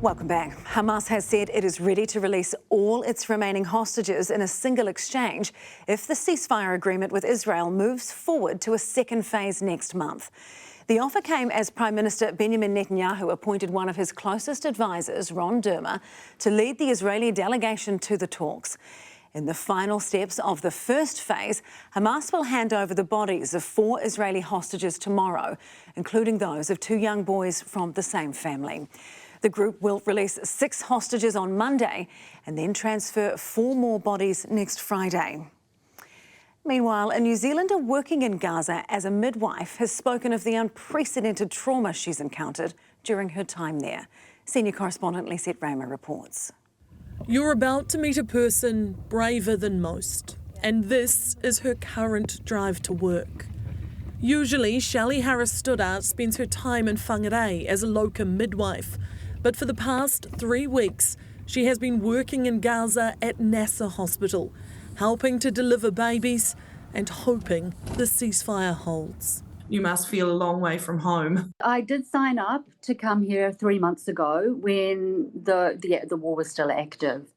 Welcome back. Hamas has said it is ready to release all its remaining hostages in a single exchange if the ceasefire agreement with Israel moves forward to a second phase next month. The offer came as Prime Minister Benjamin Netanyahu appointed one of his closest advisors, Ron Dermer, to lead the Israeli delegation to the talks. In the final steps of the first phase, Hamas will hand over the bodies of 4 Israeli hostages tomorrow, including those of 2 young boys from the same family. The group will release 6 hostages on Monday and then transfer 4 more bodies next Friday. Meanwhile, a New Zealander working in Gaza as a midwife has spoken of the unprecedented trauma she's encountered during her time there. Senior correspondent Lisette Raymer reports. You're about to meet a person braver than most, and this is her current drive to work. Usually, Shelley Harris-Stoddart spends her time in Whangarei as a locum midwife, but for the past 3 weeks, she has been working in Gaza at Nasser Hospital, helping to deliver babies and hoping the ceasefire holds. You must feel a long way from home. I did sign up to come here 3 months ago when the war was still active.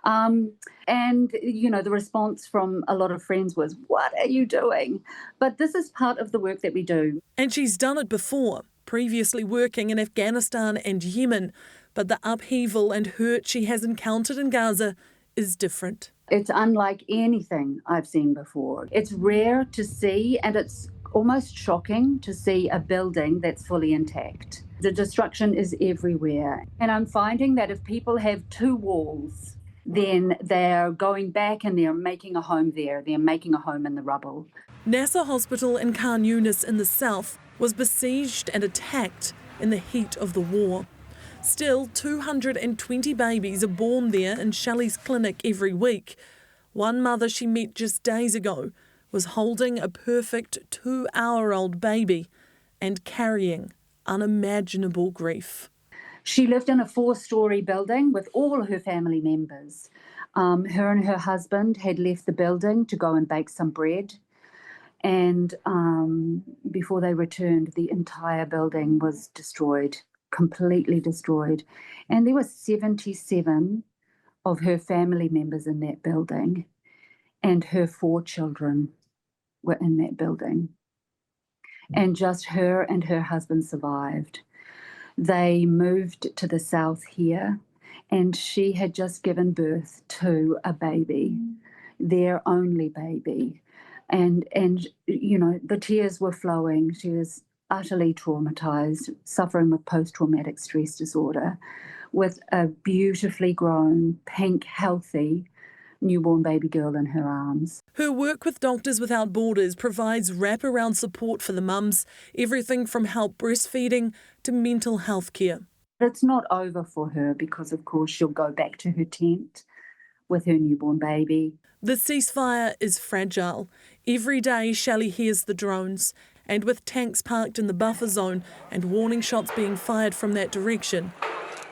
And, you know, the response from a lot of friends was, "What are you doing?" But this is part of the work that we do. And she's done it before, previously working in Afghanistan and Yemen. But the upheaval and hurt she has encountered in Gaza is different. It's unlike anything I've seen before. It's rare to see, and it's almost shocking to see a building that's fully intact. The destruction is everywhere. And I'm finding that if people have 2 walls, then they're going back and they're making a home there. They're making a home in the rubble. Nasser Hospital in Khan Yunis in the south was besieged and attacked in the heat of the war. Still, 220 babies are born there in Shelley's clinic every week. One mother she met just days ago was holding a perfect 2-hour-old baby and carrying unimaginable grief. She lived in a 4-story building with all her family members. Her and her husband had left the building to go and bake some bread. And before they returned, the entire building was destroyed, completely destroyed. And there were 77 of her family members in that building, and her 4 children were in that building. And just her and her husband survived. They moved to the south here, and she had just given birth to a baby, their only baby. And you know, the tears were flowing. She was utterly traumatized, suffering with post-traumatic stress disorder, with a beautifully grown, pink, healthy newborn baby girl in her arms. Her work with Doctors Without Borders provides wraparound support for the mums, everything from help breastfeeding to mental health care. It's not over for her because, of course, she'll go back to her tent with her newborn baby. The ceasefire is fragile. Every day Shelley hears the drones, and with tanks parked in the buffer zone and warning shots being fired from that direction,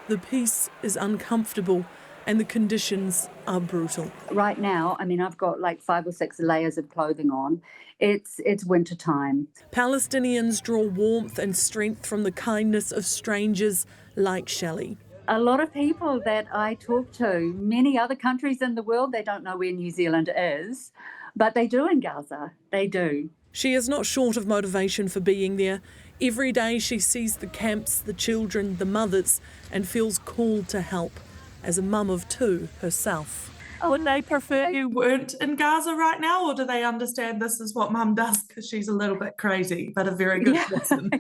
the peace is uncomfortable and the conditions are brutal. Right now, I mean, I've got like 5 or 6 layers of clothing on. It's winter time. Palestinians draw warmth and strength from the kindness of strangers like Shelley. A lot of people that I talk to, many other countries in the world, they don't know where New Zealand is, but they do in Gaza. They do. She is not short of motivation for being there. Every day she sees the camps, the children, the mothers, and feels called to help. As a mum of 2 herself. Would they prefer you weren't in Gaza right now, or do they understand this is what mum does because she's a little bit crazy, but a very good person?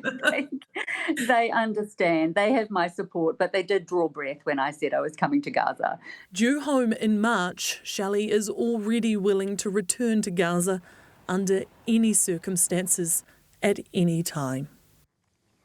They understand. They have my support, but they did draw breath when I said I was coming to Gaza. Due home in March, Shelley is already willing to return to Gaza under any circumstances at any time.